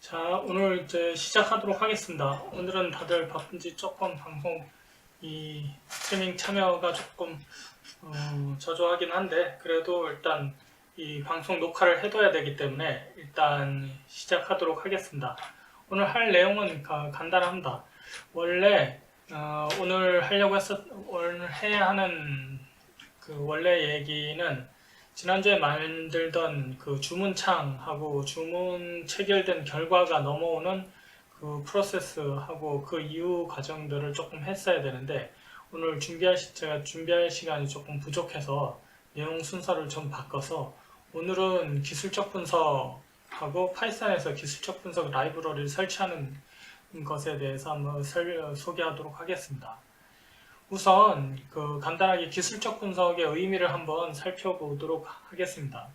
자, 오늘 이제 시작하도록 하겠습니다. 오늘은 다들 바쁜지 조금 방송 스트리밍 참여가 조금 저조하긴 한데, 그래도 일단 이 방송 녹화를 해둬야 되기 때문에 일단 시작하도록 하겠습니다. 오늘 할 내용은 간단합니다. 원래 오늘 오늘 해야 하는 그 원래 얘기는 지난주에 만들던 그 주문창하고 주문 체결된 결과가 넘어오는 그 프로세스하고 그 이후 과정들을 조금 했어야 되는데, 오늘 제가 준비할 시간이 조금 부족해서 내용 순서를 좀 바꿔서 오늘은 기술적 분석하고 파이썬에서 기술적 분석 라이브러리를 설치하는 것에 대해서 한번 소개하도록 하겠습니다. 우선 간단하게 기술적 분석의 의미를 한번 살펴보도록 하겠습니다.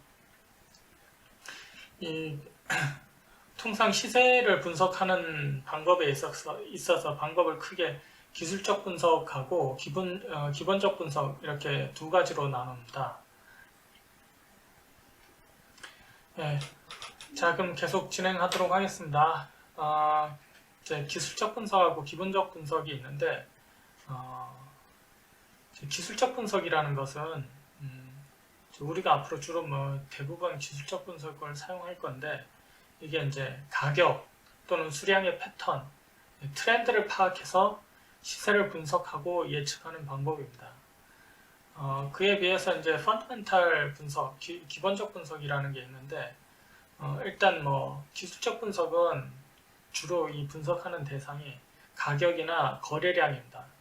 통상 시세를 분석하는 방법에 있어서 방법을 크게 기술적 분석하고 기본적 분석 이렇게 두 가지로 나눕니다. 네. 자, 그럼 계속 진행하도록 하겠습니다. 이제 기술적 분석하고 기본적 분석이 있는데, 기술적 분석이라는 것은 우리가 앞으로 주로 대부분 기술적 분석을 사용할 건데, 이게 이제 가격 또는 수량의 패턴, 트렌드를 파악해서 시세를 분석하고 예측하는 방법입니다. 그에 비해서 이제 펀더멘탈 분석, 기본적 분석이라는 게 있는데, 일단 기술적 분석은 주로 이 분석하는 대상이 가격이나 거래량입니다.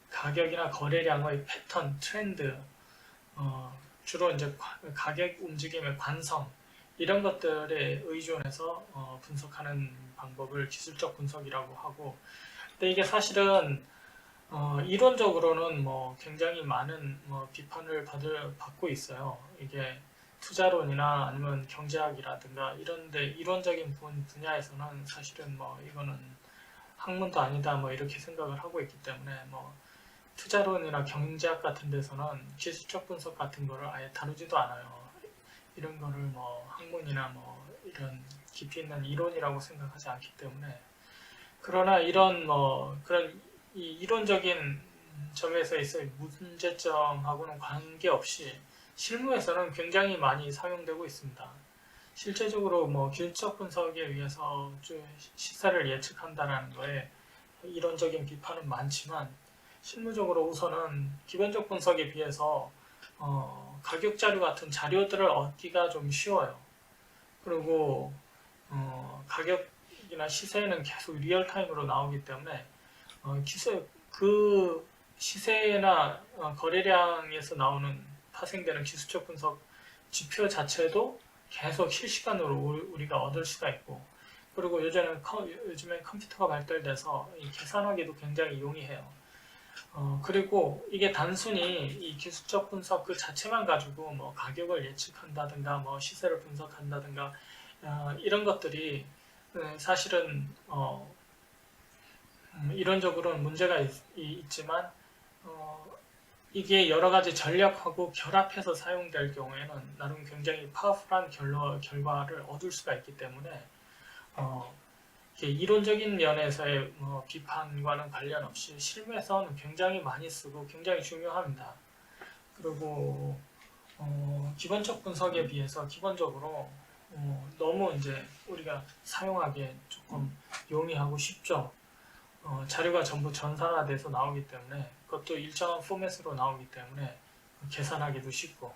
가격이나 거래량의 패턴, 트렌드, 주로 이제 가격 움직임의 관성, 이런 것들에 의존해서 분석하는 방법을 기술적 분석이라고 하고, 근데 이게 사실은 이론적으로는 굉장히 많은 비판을 받고 있어요. 이게 투자론이나 아니면 경제학이라든가 이런데 이론적인 분야에서는 사실은 이거는 학문도 아니다 이렇게 생각을 하고 있기 때문에 투자론이나 경제학 같은 데서는 기술적 분석 같은 거를 아예 다루지도 않아요. 이런 거를 학문이나 이런 깊이 있는 이론이라고 생각하지 않기 때문에, 그러나 이런 그런 이론적인 점에서 있어의 문제점하고는 관계없이 실무에서는 굉장히 많이 사용되고 있습니다. 실제적으로 기술적 분석에 의해서 시세를 예측한다는 거에 이론적인 비판은 많지만, 실무적으로 우선은 기본적 분석에 비해서 가격 자료 같은 자료들을 얻기가 좀 쉬워요. 그리고 가격이나 시세는 계속 리얼타임으로 나오기 때문에 그 시세나 거래량에서 파생되는 기술적 분석 지표 자체도 계속 실시간으로 우리가 얻을 수가 있고, 그리고 요즘엔 컴퓨터가 발달돼서 계산하기도 굉장히 용이해요. 그리고 이게 단순히 이 기술적 분석 그 자체만 가지고 가격을 예측한다든가 시세를 분석한다든가 이런 것들이 사실은 이론적으로는 문제가 있지만 이게 여러 가지 전략하고 결합해서 사용될 경우에는 나름 굉장히 파워풀한 결과를 얻을 수가 있기 때문에 이론적인 면에서의 비판과는 관련 없이 실무에서는 굉장히 많이 쓰고 굉장히 중요합니다. 그리고 기본적 분석에 비해서 기본적으로 너무 이제 우리가 사용하기에 조금 용이하고 쉽죠. 자료가 전부 전산화돼서 나오기 때문에, 그것도 일정한 포맷으로 나오기 때문에 계산하기도 쉽고,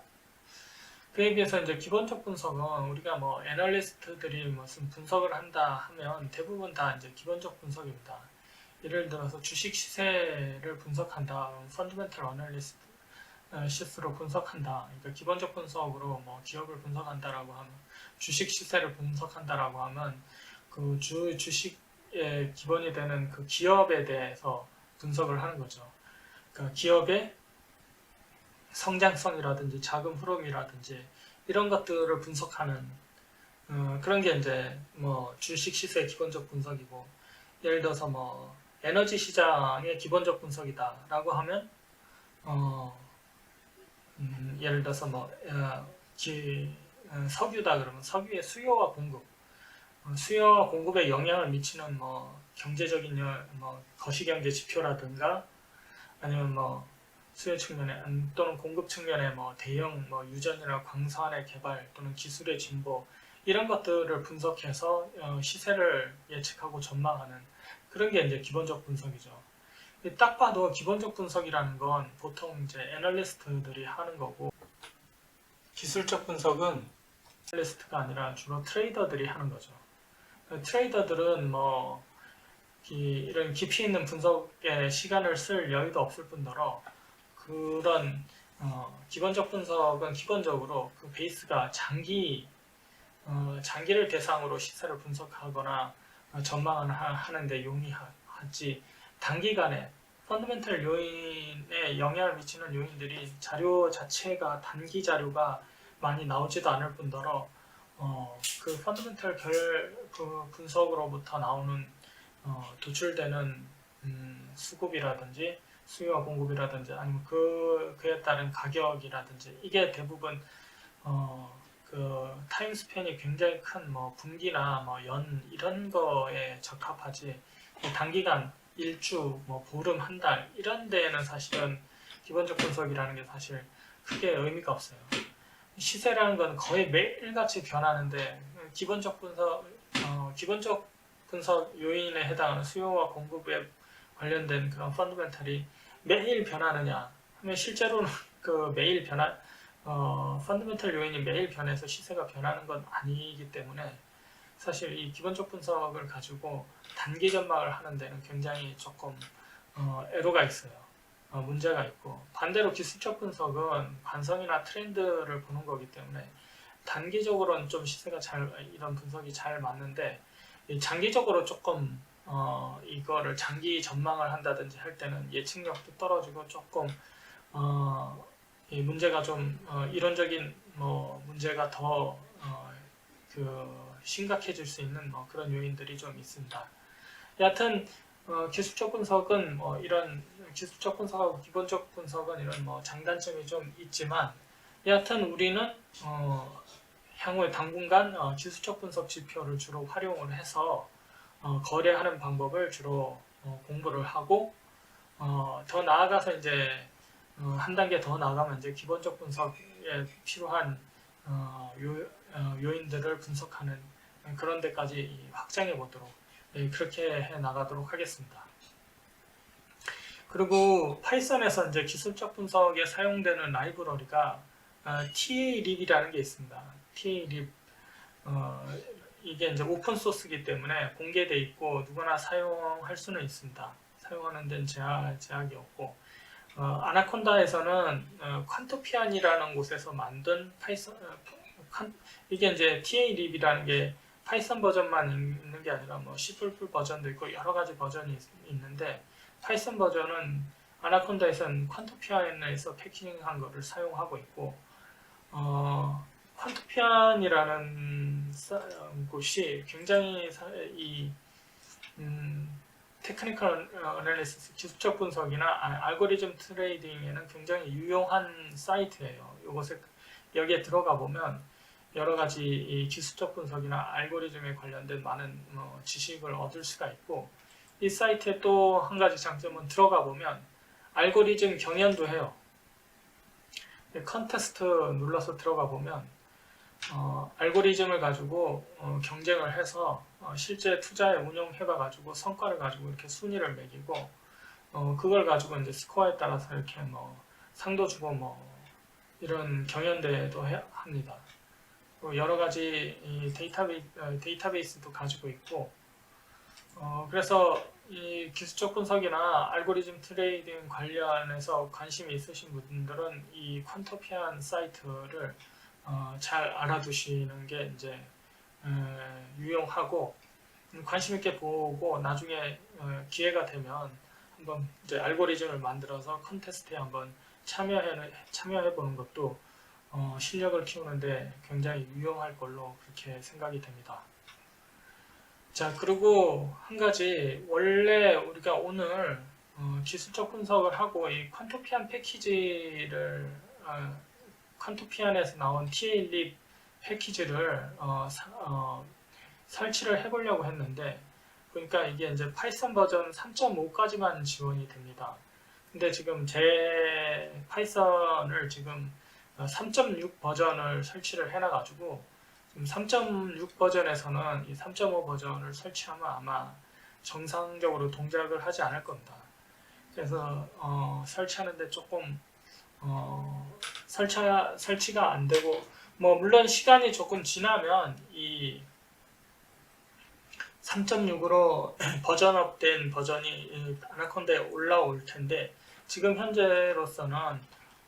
그에 비해서 이제 기본적 분석은 우리가 애널리스트들이 무슨 분석을 한다 하면 대부분 다 이제 기본적 분석입니다. 예를 들어서 주식 시세를 분석한다, 펀더멘털 어널리시스로 분석한다. 그러니까 기본적 분석으로 기업을 분석한다라고 하면, 주식 시세를 분석한다라고 하면 그 주식의 기본이 되는 그 기업에 대해서 분석을 하는 거죠. 그러니까 기업의 성장성이라든지 자금 흐름이라든지 이런 것들을 분석하는 그런 게 이제 주식 시세의 기본적 분석이고, 예를 들어서 에너지 시장의 기본적 분석이다라고 하면 예를 들어서 석유다 그러면 석유의 수요와 공급, 수요와 공급에 영향을 미치는 뭐 경제적인 뭐 거시경제 지표라든가 아니면 뭐 수요 측면에 또는 공급 측면에 뭐 대형 뭐 유전이나 광산의 개발 또는 기술의 진보 이런 것들을 분석해서 시세를 예측하고 전망하는 그런 게 이제 기본적 분석이죠. 딱 봐도 기본적 분석이라는 건 보통 이제 애널리스트들이 하는 거고 기술적 분석은 애널리스트가 아니라 주로 트레이더들이 하는 거죠. 트레이더들은 뭐 이런 깊이 있는 분석에 시간을 쓸 여유도 없을 뿐더러 그런 기본적 분석은 기본적으로 그 베이스가 장기를 대상으로 시세를 분석하거나 전망하는데 용이하지 단기간에 펀더멘털 요인에 영향을 미치는 요인들이 자료 자체가 단기 자료가 많이 나오지도 않을 뿐더러 그 펀더멘털 분석으로부터 나오는 도출되는 수급이라든지 수요와 공급이라든지 아니면 그에 따른 가격이라든지 이게 대부분 그 타임 스팬이 굉장히 큰 뭐 분기나 뭐 연 이런 거에 적합하지 단기간 일주 뭐 보름 한 달 이런 데에는 사실은 기본적 분석이라는 게 사실 크게 의미가 없어요. 시세라는 건 거의 매일같이 변하는데 기본적 분석 요인에 해당하는 수요와 공급에 관련된 그런 펀더멘탈이 매일 변하느냐 하면 실제로는 그 매일 펀더멘탈 요인이 매일 변해서 시세가 변하는 건 아니기 때문에 사실 이 기본적 분석을 가지고 단기 전망을 하는 데는 굉장히 조금 애로가 있어요. 문제가 있고 반대로 기술적 분석은 관성이나 트렌드를 보는 거기 때문에 단기적으로는 좀 시세가 이런 분석이 잘 맞는데 장기적으로 조금 이거를 장기 전망을 한다든지 할 때는 예측력도 떨어지고 조금 이 문제가 좀 이론적인 뭐 문제가 더 심각해질 수 있는 뭐 그런 요인들이 좀 있습니다. 여하튼 기술적 분석은 뭐 이런 기술적 분석하고 기본적 분석은 이런 뭐 장단점이 좀 있지만 여하튼 우리는 향후에 당분간 기술적 분석 지표를 주로 활용을 해서 거래하는 방법을 주로 공부를 하고 더 나아가서 이제 한 단계 더 나아가면 이제 기본적 분석에 필요한 요인들을 분석하는 그런 데까지 확장해 보도록 그렇게 해 나가도록 하겠습니다. 그리고 파이썬에서 이제 기술적 분석에 사용되는 라이브러리가 TAlib이라는 게 있습니다. TAlib 이게 이제 오픈 소스이기 때문에 공개돼 있고 누구나 사용할 수는 있습니다. 사용하는 데는 제약이 없고 아나콘다에서는 퀀토피안이라는 곳에서 만든 파이썬 이게 이제 TAlib이라는 게 파이썬 버전만 있는 게 아니라 뭐 C++ 버전도 있고 여러 가지 버전이 있는데 파이썬 버전은 아나콘다에서는 퀀토피안에서 패키징한 거를 사용하고 있고 퀀토피안이라는 곳이 굉장히 이 테크니컬 어널리시스 기술적 분석이나 알고리즘 트레이딩에는 굉장히 유용한 사이트예요. 여기에 들어가 보면 여러 가지 이 기술적 분석이나 알고리즘에 관련된 많은 지식을 얻을 수가 있고 이 사이트에 또 한 가지 장점은 들어가 보면 알고리즘 경연도 해요. 컨테스트 눌러서 들어가 보면 알고리즘을 가지고 경쟁을 해서 실제 투자에 운용해봐 가지고 성과를 가지고 이렇게 순위를 매기고 그걸 가지고 이제 스코어에 따라서 이렇게 뭐 상도 주고 뭐 이런 경연대회도 합니다. 여러 가지 데이터베이스도 가지고 있고 그래서 이 기술적 분석이나 알고리즘 트레이딩 관련해서 관심이 있으신 분들은 이 퀀토피안 사이트를 잘 알아두시는 게 이제 유용하고 관심 있게 보고 나중에 기회가 되면 한번 이제 알고리즘을 만들어서 컨테스트에 한번 참여해 보는 것도 실력을 키우는데 굉장히 유용할 걸로 그렇게 생각이 됩니다. 자, 그리고 한 가지 원래 우리가 오늘 기술적 분석을 하고 이 퀀토피안 패키지를 퀀토피안에서 나온 TAlib 패키지를 설치를 해보려고 했는데 그러니까 이게 이제 파이썬 버전 3.5까지만 지원이 됩니다. 근데 지금 제 파이썬을 지금 3.6 버전을 설치를 해놔가지고 지금 3.6 버전에서는 이 3.5 버전을 설치하면 아마 정상적으로 동작을 하지 않을 겁니다. 그래서 설치하는데 조금 설치가 안 되고 뭐 물론 시간이 조금 지나면 이 3.6으로 버전업된 버전이 아나콘다에 올라올 텐데 지금 현재로서는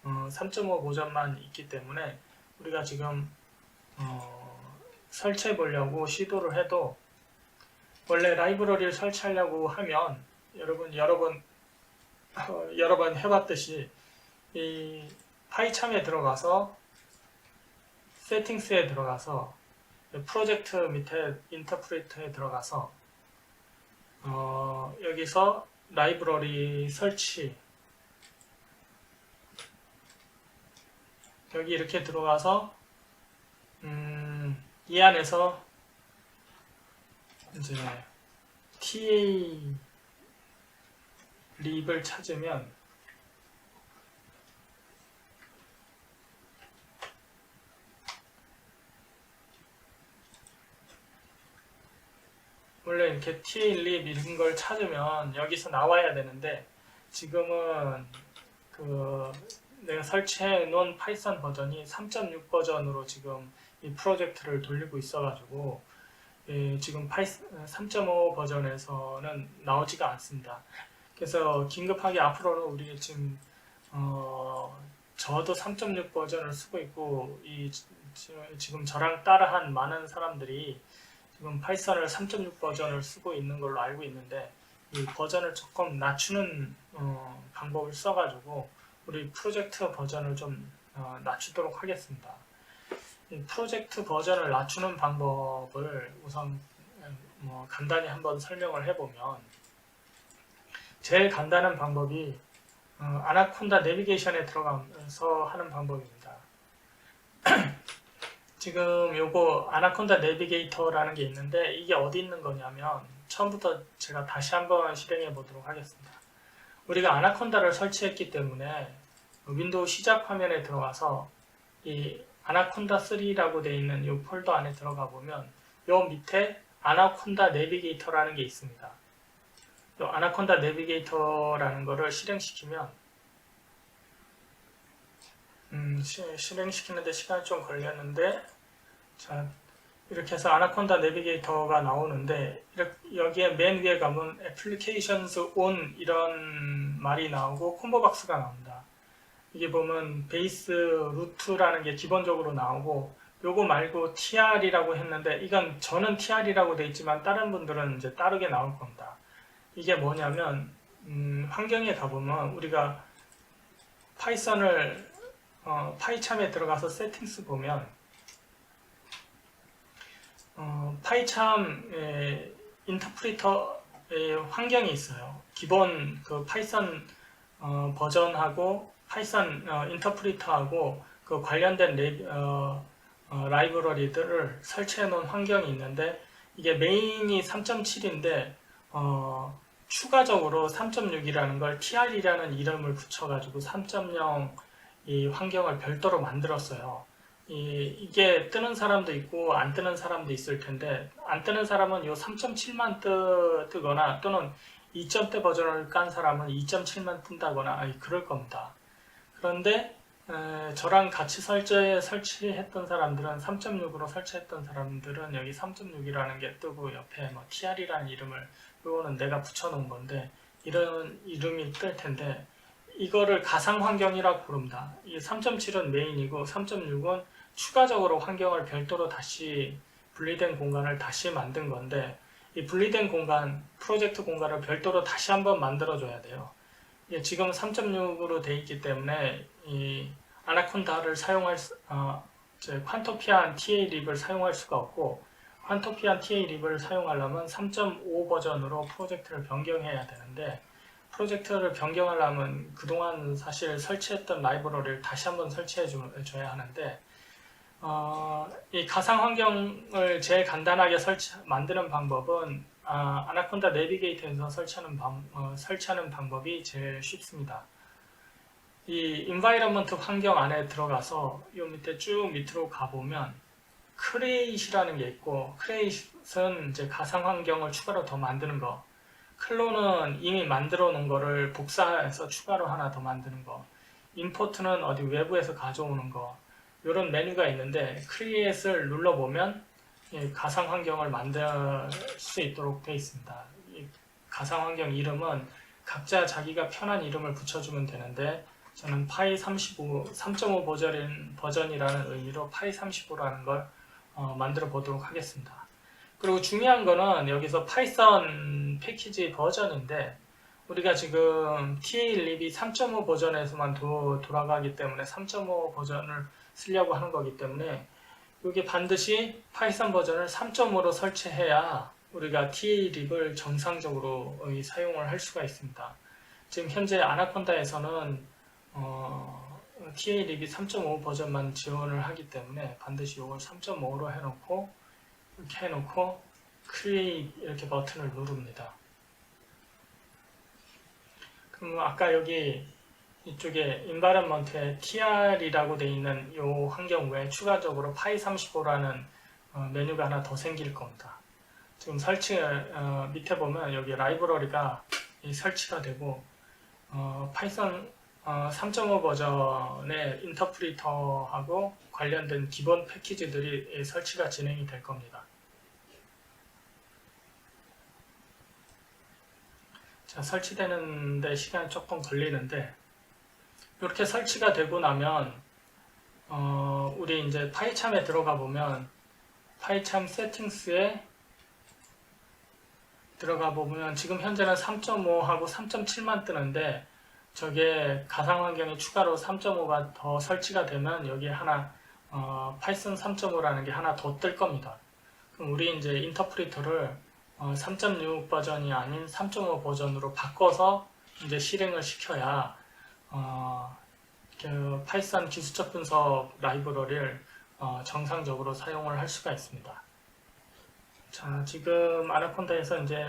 3.5 버전만 있기 때문에 우리가 지금 설치해 보려고 시도를 해도 원래 라이브러리를 설치하려고 하면 여러 번 해봤듯이 이 파이참에 들어가서 세팅스에 들어가서 프로젝트 밑에 인터프리터에 들어가서 여기서 라이브러리 설치 여기 이렇게 들어가서 이 안에서 이제 TA 립을 찾으면 원래 이렇게 TA 립 이런 걸 찾으면 여기서 나와야 되는데 지금은 내가 설치해 놓은 파이썬 버전이 3.6 버전으로 지금 이 프로젝트를 돌리고 있어가지고 지금 3.5 버전에서는 나오지가 않습니다. 그래서 긴급하게 앞으로는 우리 지금 저도 3.6 버전을 쓰고 있고 지금 저랑 따라한 많은 사람들이 지금 파이썬을 3.6 버전을 쓰고 있는 걸로 알고 있는데 이 버전을 조금 낮추는 방법을 써가지고 우리 프로젝트 버전을 좀 낮추도록 하겠습니다. 이 프로젝트 버전을 낮추는 방법을 우선 간단히 한번 설명을 해보면 제일 간단한 방법이 아나콘다 내비게이션에 들어가서 하는 방법입니다. 지금 요거 아나콘다 내비게이터라는 게 있는데 이게 어디 있는 거냐면 처음부터 제가 다시 한번 실행해 보도록 하겠습니다. 우리가 아나콘다를 설치했기 때문에 윈도우 시작 화면에 들어가서 이 아나콘다 3라고 되어 있는 이 폴더 안에 들어가 보면 요 밑에 아나콘다 내비게이터라는 게 있습니다. 요 아나콘다 내비게이터라는 거를 실행시키면 실행시키는데 시간이 좀 걸렸는데 자 이렇게 해서 아나콘다 내비게이터가 나오는데 여기에 맨 위에 가면 Applications on 이런 말이 나오고 콤보박스가 나옵니다. 이게 보면 베이스 루트라는 게 기본적으로 나오고 요거 말고 tr이라고 했는데 이건 저는 tr이라고 돼 있지만 다른 분들은 이제 다르게 나올 겁니다. 이게 뭐냐면 환경에 가보면 우리가 파이썬을 파이참에 들어가서 세팅스 보면 파이참 인터프리터의 환경이 있어요. 기본 그 파이썬 버전하고 파이썬 인터프리터하고 그 관련된 라이브러리들을 설치해 놓은 환경이 있는데 이게 메인이 3.7인데 추가적으로 3.6이라는 걸 tr이라는 이름을 붙여가지고 3.0 이 환경을 별도로 만들었어요. 이게 뜨는 사람도 있고 안 뜨는 사람도 있을 텐데 안 뜨는 사람은 이 3.7만 뜨거나 또는 2점대 버전을 깐 사람은 2.7만 뜬다거나 그럴 겁니다. 그런데 저랑 같이 설치했던 사람들은 3.6으로 설치했던 사람들은 여기 3.6이라는 게 뜨고 옆에 뭐 tr이라는 이름을 이거는 내가 붙여놓은 건데 이런 이름이 뜰 텐데 이거를 가상 환경이라고 부릅니다. 이 3.7은 메인이고 3.6은 추가적으로 환경을 별도로 다시 분리된 공간을 다시 만든 건데 이 분리된 공간, 프로젝트 공간을 별도로 다시 한번 만들어줘야 돼요. 지금 3.6으로 돼 있기 때문에 이 아나콘다를 퀀토피안 TA 립을 사용할 수가 없고 퀀토피안 TA 립을 사용하려면 3.5 버전으로 프로젝트를 변경해야 되는데 프로젝트를 변경하려면 그동안 사실 설치했던 라이브러리를 다시 한번 설치해 줘야 하는데 이 가상 환경을 제일 간단하게 만드는 방법은 아나콘다 내비게이터에서 설치하는 방법이 제일 쉽습니다. 이 environment 환경 안에 들어가서 이 밑에 쭉 밑으로 가보면 create이라는 게 있고, create은 이제 가상 환경을 추가로 더 만드는 거, 클론은 이미 만들어 놓은 거를 복사해서 추가로 하나 더 만드는 거, import는 어디 외부에서 가져오는 거, 이런 메뉴가 있는데 create을 눌러보면 가상 환경을 만들 수 있도록 되어 있습니다. 이 가상 환경 이름은 각자 자기가 편한 이름을 붙여주면 되는데, 저는 파이 35 3.5 버전이라는 의미로 파이 35라는 걸 만들어 보도록 하겠습니다. 그리고 중요한 거는 여기서 파이썬 패키지 버전인데, 우리가 지금 TA-lib이 3.5 버전에서만 돌아가기 때문에 3.5 버전을 쓰려고 하는 거기 때문에 이게 반드시 파이썬 버전을 3.5로 설치해야 우리가 TA-lib을 정상적으로 사용을 할 수가 있습니다. 지금 현재 아나콘다에서는 TA-lib이 3.5 버전만 지원을 하기 때문에 반드시 이걸 3.5로 해놓고 이렇게 해놓고 Create 이렇게 버튼을 누릅니다. 그럼 아까 여기 이쪽에 environment에 tr이라고 되어 있는 이 환경 외에 추가적으로 파이35라는 메뉴가 하나 더 생길 겁니다. 지금 밑에 보면 여기 라이브러리가 설치가 되고 파이썬 3.5 버전의 인터프리터하고 관련된 기본 패키지들이 설치가 진행이 될 겁니다. 자, 설치되는데 시간이 조금 걸리는데, 이렇게 설치가 되고 나면 우리 이제 파이참에 들어가 보면 파이참 세팅스에 들어가 보면 지금 현재는 3.5하고 3.7만 뜨는데, 저게 가상 환경에 추가로 3.5가 더 설치가 되면 여기 하나 파이썬 3.5라는 게 하나 더 뜰 겁니다. 그럼 우리 이제 인터프리터를 3.6 버전이 아닌 3.5 버전으로 바꿔서 이제 실행을 시켜야 그 파이썬 기술적 분석 라이브러리를 정상적으로 사용을 할 수가 있습니다. 자, 지금 아나콘다에서 이제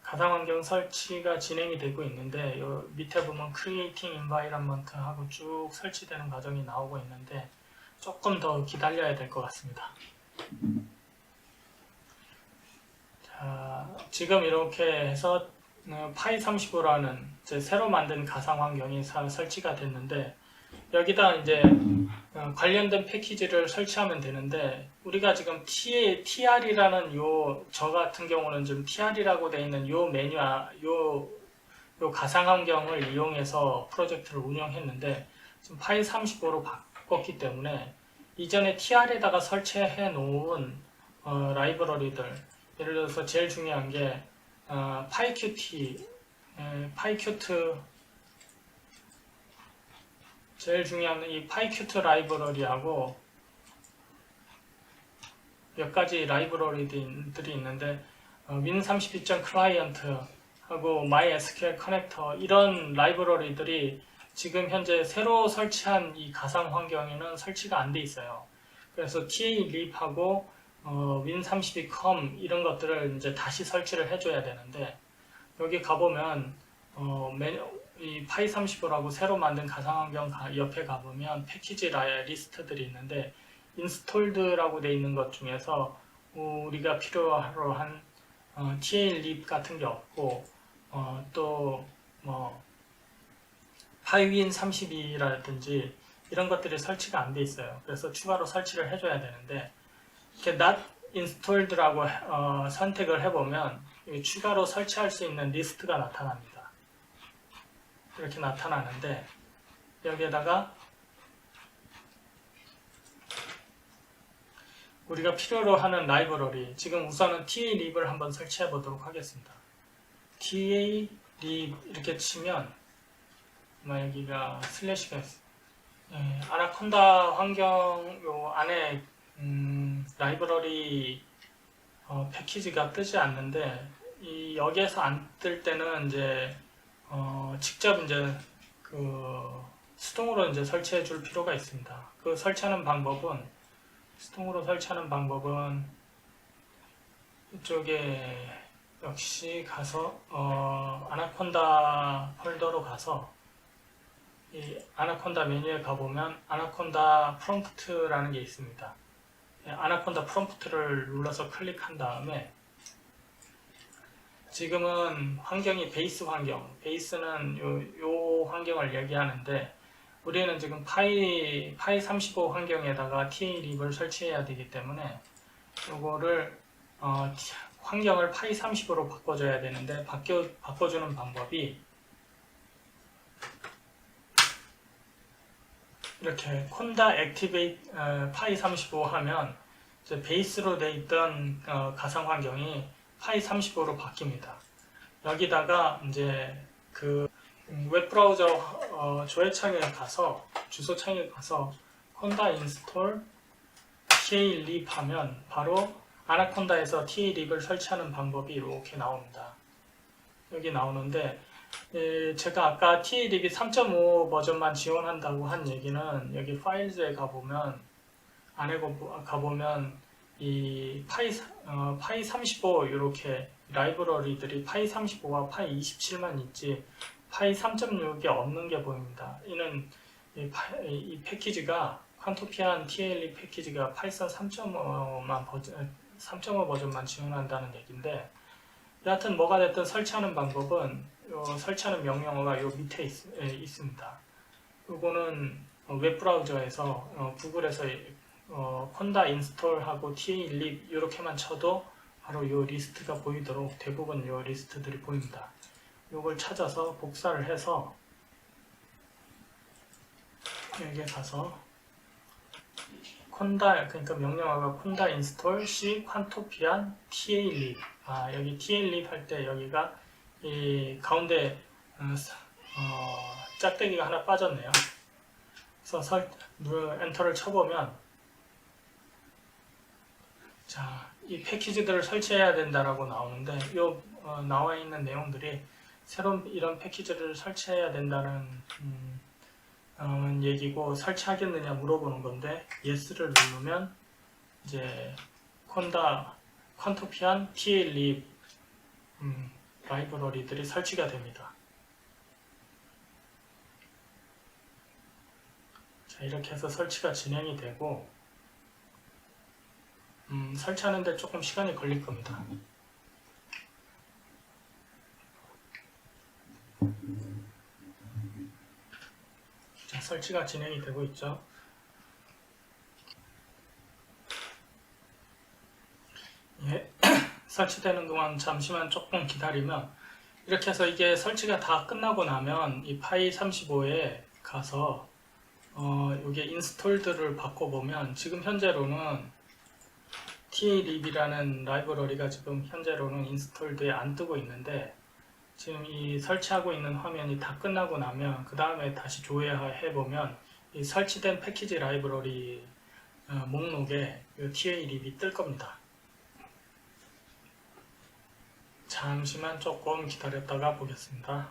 가상 환경 설치가 진행이 되고 있는데, 요 밑에 보면 Creating Environment 하고 쭉 설치되는 과정이 나오고 있는데 조금 더 기다려야 될 것 같습니다. 자, 지금 이렇게 해서 파이35라는 새로 만든 가상 환경이 설치가 됐는데, 여기다 이제 관련된 패키지를 설치하면 되는데, 우리가 지금 TR이라는 저 같은 경우는 지금 TR이라고 되어 있는 요 메뉴, 요 가상 환경을 이용해서 프로젝트를 운영했는데, 지금 파이 35로 바꿨기 때문에 이전에 TR에다가 설치해 놓은 라이브러리들, 예를 들어서 제일 중요한 게 파이큐트, 제일 중요한 이 파이큐트 라이브러리하고 몇 가지 라이브러리들이 있는데, win32 클라이언트 하고 MySQL 커넥터, 이런 라이브러리들이 지금 현재 새로 설치한 이 가상 환경에는 설치가 안 돼 있어요. 그래서 TA-lib하고 win32com 이런 것들을 이제 다시 설치를 해줘야 되는데, 여기 가보면 이 파이35라고 새로 만든 가상 환경 옆에 가보면 패키지 리스트들이 있는데, 인스톨드라고 되어 있는 것 중에서 우리가 필요로 한 TA-lib 같은 게 없고, 또 뭐 파이윈32라든지 이런 것들이 설치가 안 돼 있어요. 그래서 추가로 설치를 해줘야 되는데, 이렇게 not installed라고 선택을 해보면 추가로 설치할 수 있는 리스트가 나타납니다. 이렇게 나타나는데, 여기에다가 우리가 필요로 하는 라이브러리, 지금 우선은 TA-lib을 한번 설치해 보도록 하겠습니다. TA-lib 이렇게 치면 여기가 슬래시가 있어요. 아나콘다 환경 요 안에 라이브러리 패키지가 뜨지 않는데, 여기에서 안 뜰 때는 이제 직접 이제 수동으로 이제 설치해 줄 필요가 있습니다. 그 설치하는 방법은 수동으로 설치하는 방법은 이쪽에 역시 가서 아나콘다 폴더로 가서 이 아나콘다 메뉴에 가보면 아나콘다 프롬프트라는 게 있습니다. 아나콘다 프롬프트를 눌러서 클릭한 다음에 지금은 환경이 베이스 환경, 베이스는 요 환경을 얘기하는데 우리는 지금 파이 35 환경에다가 TA-lib을 설치해야 되기 때문에 요거를 환경을 파이 30으로 바꿔줘야 되는데 바꿔주는 방법이 이렇게 콘다 액티베이트 파이 35 하면 이제 베이스로 돼 있던 가상 환경이 파이 35로 바뀝니다. 여기다가 이제 그 웹브라우저 조회창에 가서 주소창에 가서 콘다 인스톨 TA-lib 하면 바로 아나콘다에서 TA-lib을 설치하는 방법이 이렇게 나옵니다. 여기 나오는데 제가 아까 TA-lib이 3.5 버전만 지원한다고 한 얘기는 여기 파일즈에 가보면 안에 가보면 이 파이 35 이렇게 라이브러리들이 파이 35와 파이 27만 있지 파이 3.6이 없는 게 보입니다. 이는 이 패키지가 퀀토피안 TA-lib 패키지가 파이썬 3.5 버전만 지원한다는 얘기인데 여하튼 뭐가 됐든 설치하는 방법은 설치하는 명령어가 요 밑에 있습니다. 이거는 웹브라우저에서 구글에서 콘다 인스톨하고 TA-lib 이렇게만 쳐도 바로 요 리스트가 보이도록 대부분 요 리스트들이 보입니다. 요걸 찾아서 복사를 해서 여기에 가서 콘다, 그러니까 명령어가 콘다 인스톨 c 퀀토피안 TA-lib 여기 TA-lib 할 때 여기가 이 가운데 짝대기가 하나 빠졌네요. 그래서 엔터를 쳐보면 자, 이 패키지들을 설치해야 된다라고 나오는데 요 나와 있는 내용들이 새로운 이런 패키지를 설치해야 된다는 얘기고 설치하겠느냐 물어보는 건데 yes를 누르면 이제 콘다 퀀토피안 TA-lib 라이브러리들이 설치가 됩니다. 자, 이렇게 해서 설치가 진행이 되고 설치하는데 조금 시간이 걸릴 겁니다. 자, 설치가 진행이 되고 있죠. 예, 설치되는 동안 잠시만 조금 기다리면 이렇게 해서 이게 설치가 다 끝나고 나면 이 파이 35에 가서 이게 인스톨드를 바꿔보면 지금 현재로는 TA-lib이라는 라이브러리가 지금 현재로는 인스톨드에 안 뜨고 있는데 지금 이 설치하고 있는 화면이 다 끝나고 나면 그 다음에 다시 조회해보면 이 설치된 패키지 라이브러리 목록에 이 TA-lib이 뜰 겁니다. 잠시만 조금 기다렸다가 보겠습니다.